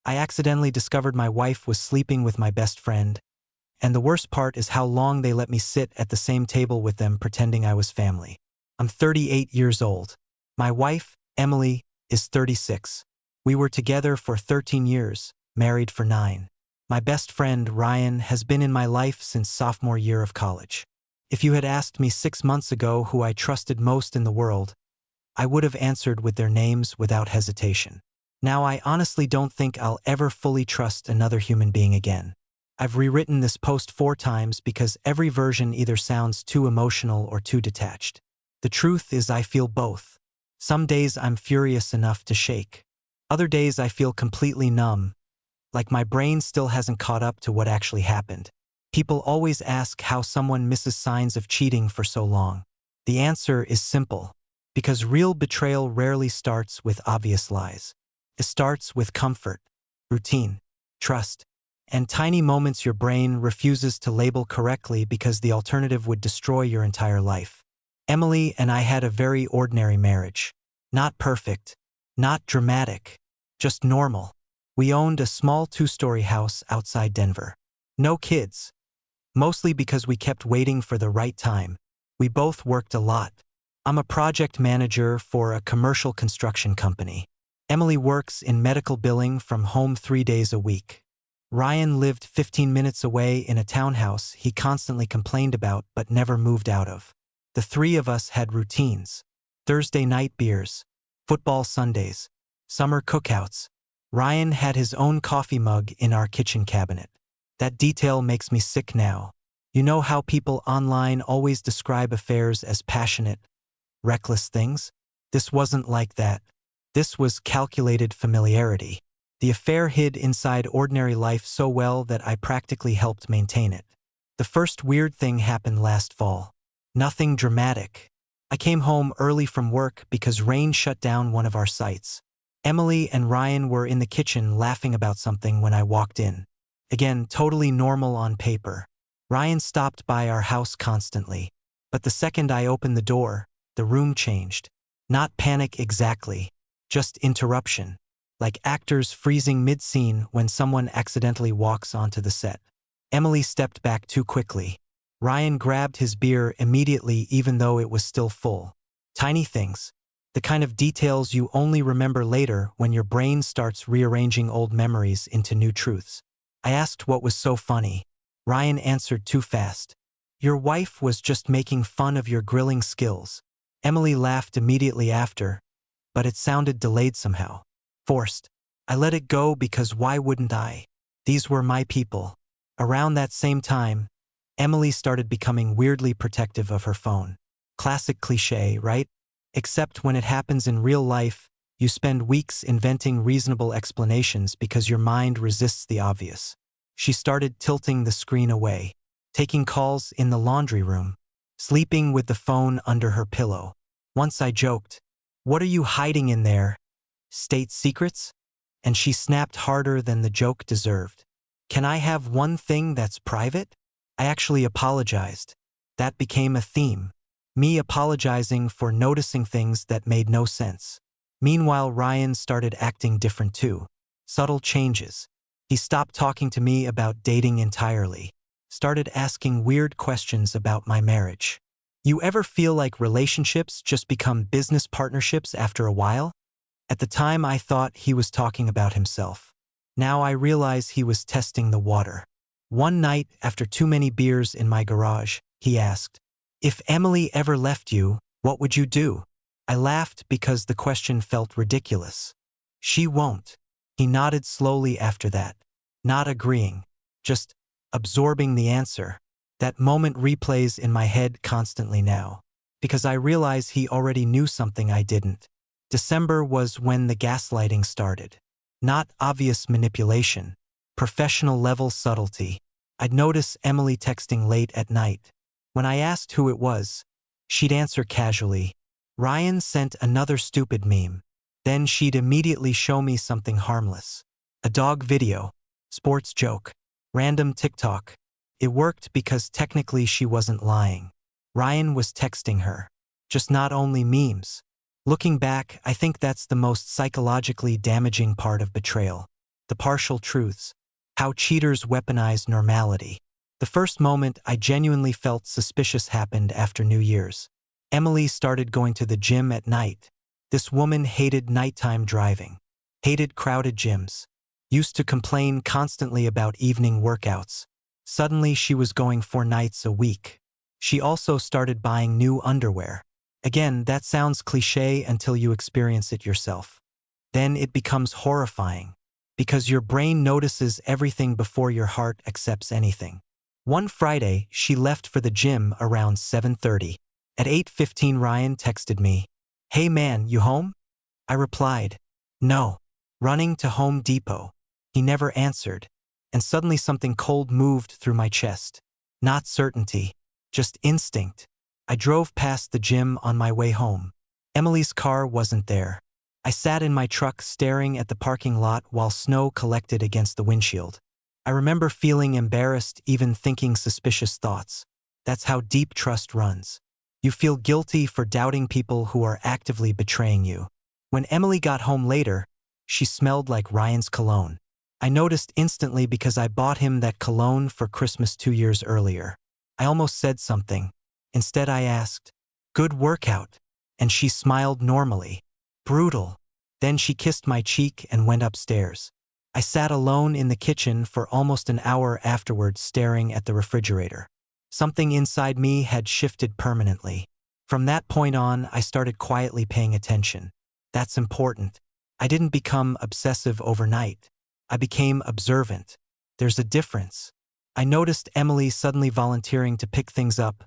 I accidentally discovered my wife was sleeping with my best friend, and the worst part is how long they let me sit at the same table with them pretending I was family. I'm 38 years old. My wife, Emily, is 36. We were together for 13 years, married for 9. My best friend, Ryan, has been in my life since sophomore year of college. If you had asked me 6 months ago who I trusted most in the world, I would have answered with their names without hesitation. Now I honestly don't think I'll ever fully trust another human being again. I've rewritten this post 4 times because every version either sounds too emotional or too detached. The truth is I feel both. Some days I'm furious enough to shake. Other days I feel completely numb, like my brain still hasn't caught up to what actually happened. People always ask how someone misses signs of cheating for so long. The answer is simple. Because real betrayal rarely starts with obvious lies. It starts with comfort, routine, trust, and tiny moments your brain refuses to label correctly because the alternative would destroy your entire life. Emily and I had a very ordinary marriage. Not perfect, not dramatic, just normal. We owned a small 2-story house outside Denver. No kids. Mostly because we kept waiting for the right time. We both worked a lot. I'm a project manager for a commercial construction company. Emily works in medical billing from home 3 days a week. Ryan lived 15 minutes away in a townhouse he constantly complained about but never moved out of. The 3 of us had routines. Thursday night beers, football Sundays, summer cookouts. Ryan had his own coffee mug in our kitchen cabinet. That detail makes me sick now. You know how people online always describe affairs as passionate, reckless things? This wasn't like that. This was calculated familiarity. The affair hid inside ordinary life so well that I practically helped maintain it. The first weird thing happened last fall. Nothing dramatic. I came home early from work because rain shut down one of our sites. Emily and Ryan were in the kitchen laughing about something when I walked in. Again, totally normal on paper. Ryan stopped by our house constantly. But the second I opened the door, the room changed. Not panic exactly, just interruption. Like actors freezing mid-scene when someone accidentally walks onto the set. Emily stepped back too quickly. Ryan grabbed his beer immediately even though it was still full. Tiny things. The kind of details you only remember later when your brain starts rearranging old memories into new truths. I asked what was so funny. Ryan answered too fast. Your wife was just making fun of your grilling skills. Emily laughed immediately after, but it sounded delayed somehow. Forced. I let it go because why wouldn't I? These were my people. Around that same time, Emily started becoming weirdly protective of her phone. Classic cliché, right? Except when it happens in real life, you spend weeks inventing reasonable explanations because your mind resists the obvious. She started tilting the screen away, taking calls in the laundry room, sleeping with the phone under her pillow. Once I joked, "What are you hiding in there? State secrets?" And she snapped harder than the joke deserved. "Can I have one thing that's private?" I actually apologized. That became a theme. Me apologizing for noticing things that made no sense. Meanwhile, Ryan started acting different too. Subtle changes. He stopped talking to me about dating entirely. Started asking weird questions about my marriage. You ever feel like relationships just become business partnerships after a while? At the time, I thought he was talking about himself. Now I realize he was testing the water. One night, after too many beers in my garage, he asked, "If Emily ever left you, what would you do?" I laughed because the question felt ridiculous. "She won't." He nodded slowly after that, not agreeing, just absorbing the answer. That moment replays in my head constantly now, because I realize he already knew something I didn't. December was when the gaslighting started. Not obvious manipulation, professional-level subtlety. I'd notice Emily texting late at night. When I asked who it was, she'd answer casually, "Ryan sent another stupid meme." Then she'd immediately show me something harmless. A dog video, sports joke, random TikTok. It worked because technically she wasn't lying. Ryan was texting her. Just not only memes. Looking back, I think that's the most psychologically damaging part of betrayal. the partial truths, how cheaters weaponize normality. The first moment I genuinely felt suspicious happened after New Year's. Emily started going to the gym at night. This woman hated nighttime driving, hated crowded gyms, used to complain constantly about evening workouts. Suddenly she was going 4 nights a week. She also started buying new underwear. Again, that sounds cliché until you experience it yourself. Then it becomes horrifying, because your brain notices everything before your heart accepts anything. One Friday, she left for the gym around 7:30. At 8:15 Ryan texted me, "Hey man, you home?" I replied, "No." Running to Home Depot. He never answered, and suddenly something cold moved through my chest. Not certainty, just instinct. I drove past the gym on my way home. Emily's car wasn't there. I sat in my truck staring at the parking lot while snow collected against the windshield. I remember feeling embarrassed, even thinking suspicious thoughts. That's how deep trust runs. You feel guilty for doubting people who are actively betraying you. When Emily got home later, she smelled like Ryan's cologne. I noticed instantly because I bought him that cologne for Christmas 2 years earlier. I almost said something. Instead I asked, "Good workout," and she smiled normally. Brutal. Then she kissed my cheek and went upstairs. I sat alone in the kitchen for almost an hour afterwards, staring at the refrigerator. Something inside me had shifted permanently. From that point on, I started quietly paying attention. That's important. I didn't become obsessive overnight. I became observant. There's a difference. I noticed Emily suddenly volunteering to pick things up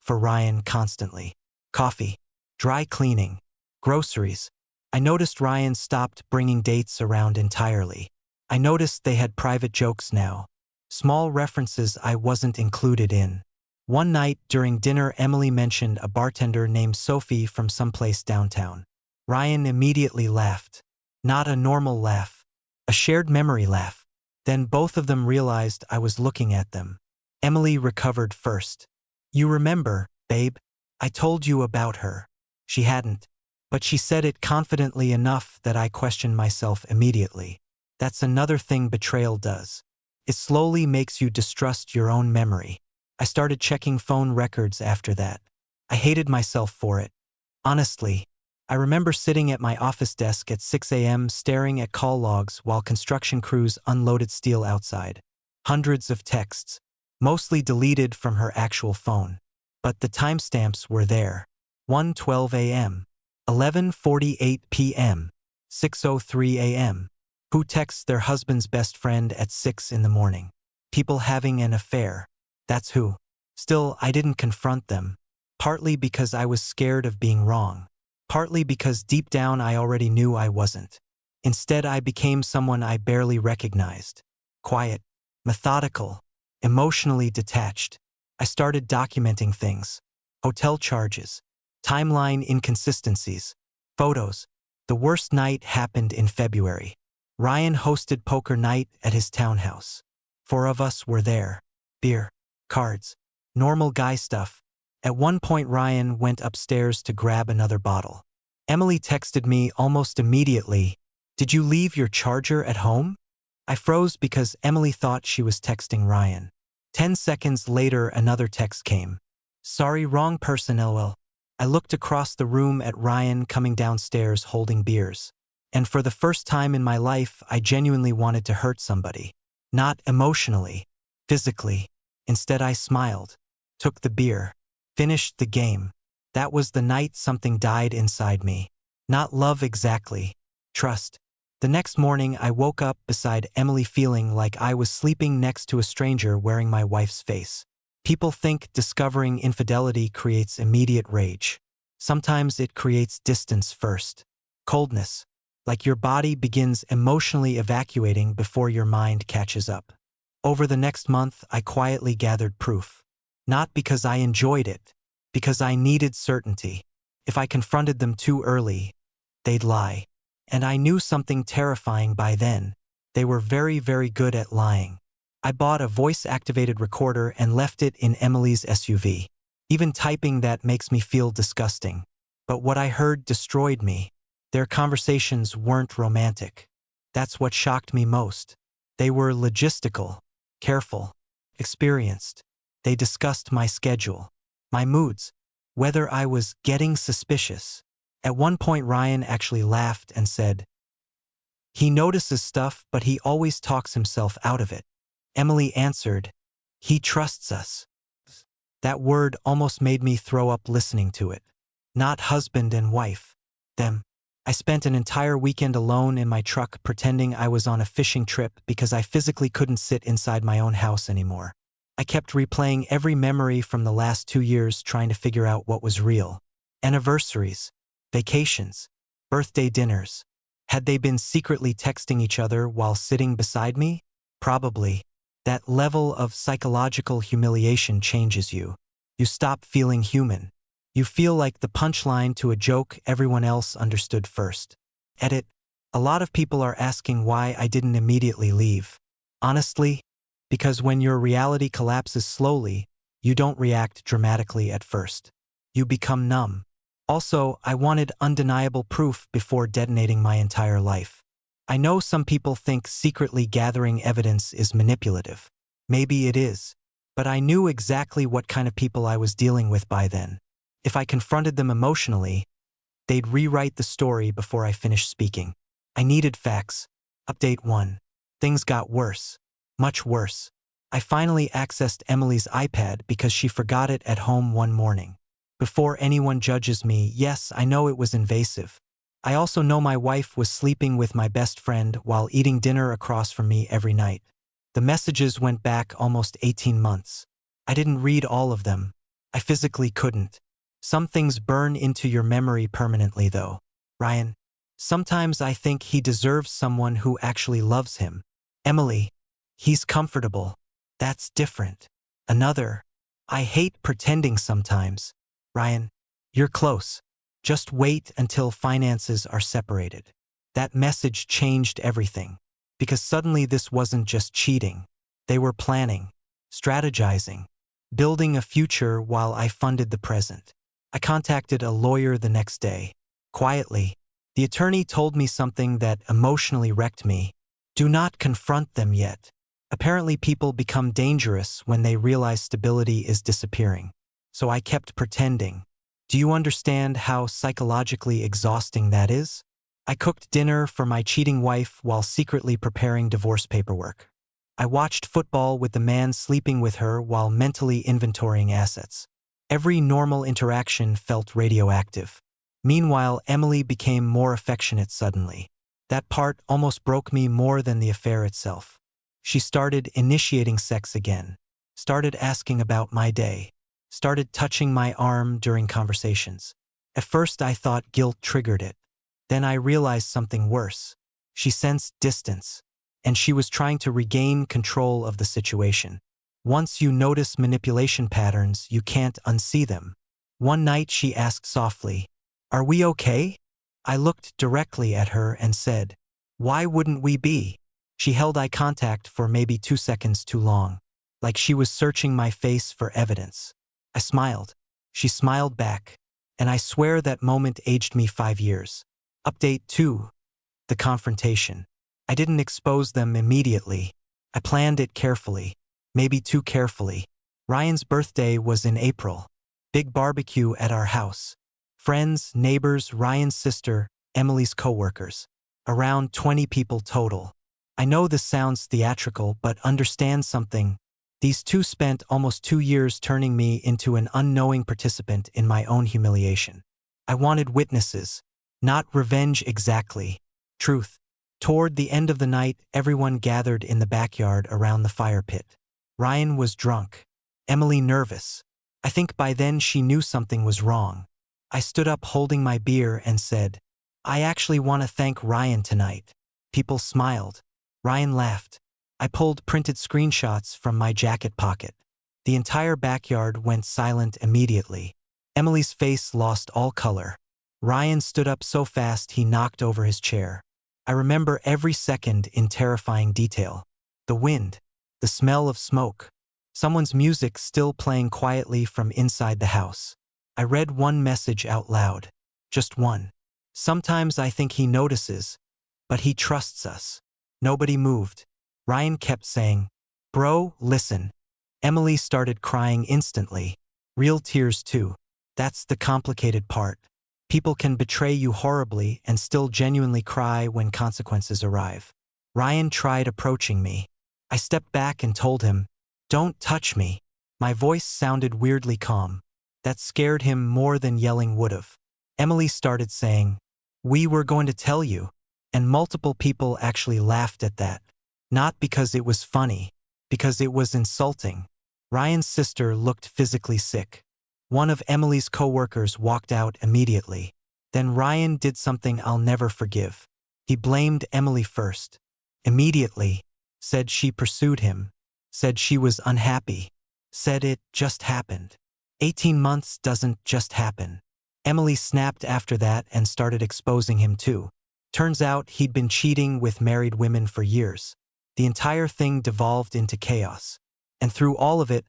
for Ryan constantly. Coffee, dry cleaning, groceries. I noticed Ryan stopped bringing dates around entirely. I noticed they had private jokes now. Small references I wasn't included in. One night during dinner, Emily mentioned a bartender named Sophie from someplace downtown. Ryan immediately laughed. Not a normal laugh. A shared memory laugh. Then both of them realized I was looking at them. Emily recovered first. "You remember, babe? I told you about her." She hadn't. But she said it confidently enough that I questioned myself immediately. That's another thing betrayal does. It slowly makes you distrust your own memory. I started checking phone records after that. I hated myself for it. Honestly, I remember sitting at my office desk at 6 a.m. staring at call logs while construction crews unloaded steel outside. Hundreds of texts, mostly deleted from her actual phone. But the timestamps were there. 1:12 a.m., 11:48 p.m., 6:03 a.m. Who texts their husband's best friend at 6 in the morning? People having an affair. That's who. Still, I didn't confront them. Partly because I was scared of being wrong. Partly because deep down I already knew I wasn't. Instead, I became someone I barely recognized. Quiet, methodical, emotionally detached. I started documenting things. Hotel charges, timeline inconsistencies, photos. The worst night happened in February. Ryan hosted poker night at his townhouse. 4 of us were there. Beer, cards, normal guy stuff. At one point Ryan went upstairs to grab another bottle. Emily texted me almost immediately, "Did you leave your charger at home?" I froze because Emily thought she was texting Ryan. 10 seconds later another text came. "Sorry, wrong person, lol." I looked across the room at Ryan coming downstairs holding beers. And for the first time in my life, I genuinely wanted to hurt somebody. Not emotionally, physically. Instead I smiled, took the beer, finished the game. That was the night something died inside me. Not love exactly, trust. The next morning I woke up beside Emily feeling like I was sleeping next to a stranger wearing my wife's face. People think discovering infidelity creates immediate rage. Sometimes it creates distance first. Coldness. Like your body begins emotionally evacuating before your mind catches up. Over the next month, I quietly gathered proof. Not because I enjoyed it, because I needed certainty. If I confronted them too early, they'd lie. And I knew something terrifying by then. They were very, very good at lying. I bought a voice-activated recorder and left it in Emily's SUV. Even typing that makes me feel disgusting. But what I heard destroyed me. Their conversations weren't romantic. That's what shocked me most. They were logistical, careful, experienced. They discussed my schedule, my moods, whether I was getting suspicious. At one point Ryan actually laughed and said, "He notices stuff, but he always talks himself out of it." Emily answered, "He trusts us." That word almost made me throw up listening to it. Not husband and wife. Them. I spent an entire weekend alone in my truck pretending I was on a fishing trip because I physically couldn't sit inside my own house anymore. I kept replaying every memory from the last 2 years trying to figure out what was real. Anniversaries, vacations, birthday dinners. Had they been secretly texting each other while sitting beside me? Probably. That level of psychological humiliation changes you. You stop feeling human. You feel like the punchline to a joke everyone else understood first. Edit. A lot of people are asking why I didn't immediately leave. Honestly, because when your reality collapses slowly, you don't react dramatically at first. You become numb. Also, I wanted undeniable proof before detonating my entire life. I know some people think secretly gathering evidence is manipulative. Maybe it is. But I knew exactly what kind of people I was dealing with by then. If I confronted them emotionally, they'd rewrite the story before I finished speaking. I needed facts. Update 1. Things got worse. Much worse. I finally accessed Emily's iPad because she forgot it at home one morning. Before anyone judges me, yes, I know it was invasive. I also know my wife was sleeping with my best friend while eating dinner across from me every night. The messages went back almost 18 months. I didn't read all of them. I physically couldn't. Some things burn into your memory permanently though. Ryan. Sometimes I think he deserves someone who actually loves him. Emily. He's comfortable. That's different. Another. I hate pretending sometimes. Ryan. You're close. Just wait until finances are separated. That message changed everything. Because suddenly this wasn't just cheating. They were planning, strategizing, building a future while I funded the present. I contacted a lawyer the next day. Quietly, the attorney told me something that emotionally wrecked me. Do not confront them yet. Apparently people become dangerous when they realize stability is disappearing. So I kept pretending. Do you understand how psychologically exhausting that is? I cooked dinner for my cheating wife while secretly preparing divorce paperwork. I watched football with the man sleeping with her while mentally inventorying assets. Every normal interaction felt radioactive. Meanwhile, Emily became more affectionate suddenly. That part almost broke me more than the affair itself. She started initiating sex again, started asking about my day, started touching my arm during conversations. At first I thought guilt triggered it. Then I realized something worse. She sensed distance, and she was trying to regain control of the situation. Once you notice manipulation patterns, you can't unsee them. One night she asked softly, "Are we okay?" I looked directly at her and said, "Why wouldn't we be?" She held eye contact for maybe 2 seconds too long, like she was searching my face for evidence. I smiled. She smiled back, and I swear that moment aged me 5 years. Update 2. The confrontation. I didn't expose them immediately. I planned it carefully. Maybe too carefully. Ryan's birthday was in April. Big barbecue at our house. Friends, neighbors, Ryan's sister, Emily's coworkers. Around 20 people total. I know this sounds theatrical, but understand something. These two spent almost 2 years turning me into an unknowing participant in my own humiliation. I wanted witnesses. Not revenge exactly. Truth. Toward the end of the night, everyone gathered in the backyard around the fire pit. Ryan was drunk. Emily nervous. I think by then she knew something was wrong. I stood up holding my beer and said, "I actually want to thank Ryan tonight." People smiled. Ryan laughed. I pulled printed screenshots from my jacket pocket. The entire backyard went silent immediately. Emily's face lost all color. Ryan stood up so fast he knocked over his chair. I remember every second in terrifying detail. The wind, the smell of smoke, someone's music still playing quietly from inside the house. I read one message out loud. Just one. Sometimes I think he notices, but he trusts us. Nobody moved. Ryan kept saying, "Bro, listen." Emily started crying instantly. Real tears too. That's the complicated part. People can betray you horribly and still genuinely cry when consequences arrive. Ryan tried approaching me. I stepped back and told him, "Don't touch me." My voice sounded weirdly calm. That scared him more than yelling would've. Emily started saying, "We were going to tell you." And multiple people actually laughed at that. Not because it was funny, because it was insulting. Ryan's sister looked physically sick. One of Emily's coworkers walked out immediately. Then Ryan did something I'll never forgive. He blamed Emily first. Immediately. Said she pursued him. Said she was unhappy. Said it just happened. 18 months doesn't just happen. Emily snapped after that and started exposing him too. Turns out he'd been cheating with married women for years. The entire thing devolved into chaos. And through all of it,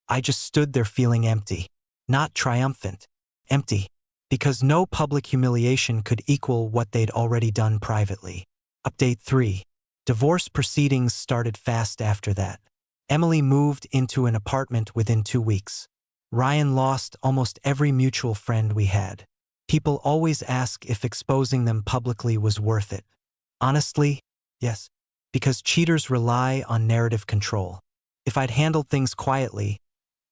I just stood there feeling empty. Not triumphant. Empty. Because no public humiliation could equal what they'd already done privately. Update 3. Divorce proceedings started fast after that. Emily moved into an apartment within 2 weeks. Ryan lost almost every mutual friend we had. People always ask if exposing them publicly was worth it. Honestly, yes. Because cheaters rely on narrative control. If I'd handled things quietly,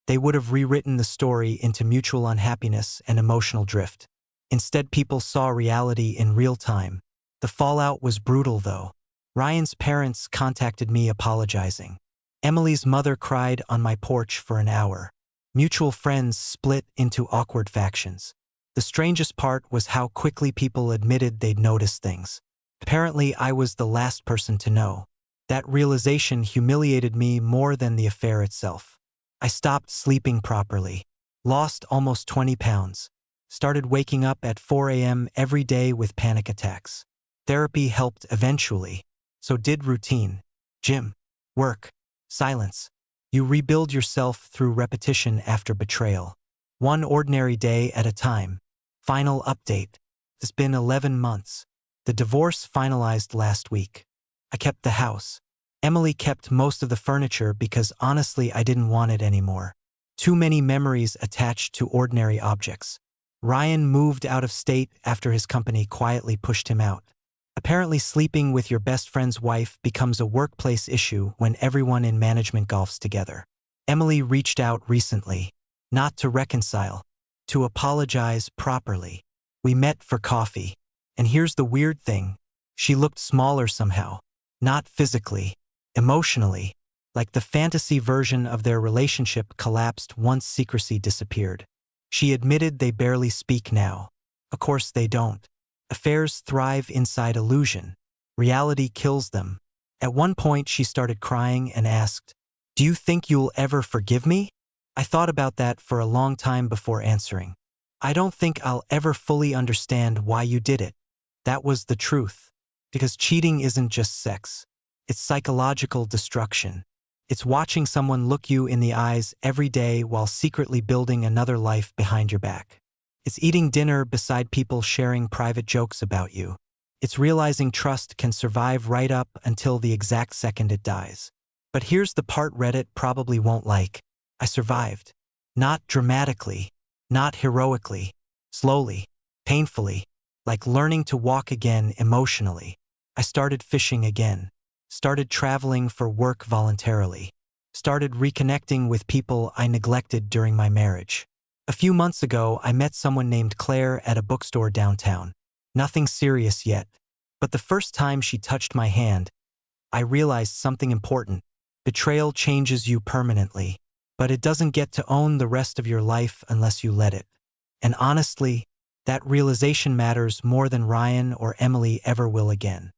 they would have rewritten the story into mutual unhappiness and emotional drift. Instead, people saw reality in real time. The fallout was brutal, though. Ryan's parents contacted me apologizing. Emily's mother cried on my porch for an hour. Mutual friends split into awkward factions. The strangest part was how quickly people admitted they'd noticed things. Apparently, I was the last person to know. That realization humiliated me more than the affair itself. I stopped sleeping properly. Lost almost 20 pounds. Started waking up at 4 a.m. every day with panic attacks. Therapy helped eventually. So did routine. Gym. Work. Silence. You rebuild yourself through repetition after betrayal. One ordinary day at a time. Final update. It's been 11 months. The divorce finalized last week. I kept the house. Emily kept most of the furniture because honestly I didn't want it anymore. Too many memories attached to ordinary objects. Ryan moved out of state after his company quietly pushed him out. Apparently sleeping with your best friend's wife becomes a workplace issue when everyone in management golfs together. Emily reached out recently. Not to reconcile. To apologize properly. We met for coffee. And here's the weird thing. She looked smaller somehow. Not physically. Emotionally. Like the fantasy version of their relationship collapsed once secrecy disappeared. She admitted they barely speak now. Of course they don't. Affairs thrive inside illusion. Reality kills them. At one point she started crying and asked, "Do you think you'll ever forgive me?" I thought about that for a long time before answering. "I don't think I'll ever fully understand why you did it." That was the truth. Because cheating isn't just sex. It's psychological destruction. It's watching someone look you in the eyes every day while secretly building another life behind your back. It's eating dinner beside people sharing private jokes about you. It's realizing trust can survive right up until the exact second it dies. But here's the part Reddit probably won't like. I survived. Not dramatically. Not heroically. Slowly. Painfully. Like learning to walk again emotionally. I started fishing again. Started traveling for work voluntarily. Started reconnecting with people I neglected during my marriage. A few months ago, I met someone named Claire at a bookstore downtown. Nothing serious yet. But the first time she touched my hand, I realized something important. Betrayal changes you permanently. But it doesn't get to own the rest of your life unless you let it. And honestly, that realization matters more than Ryan or Emily ever will again.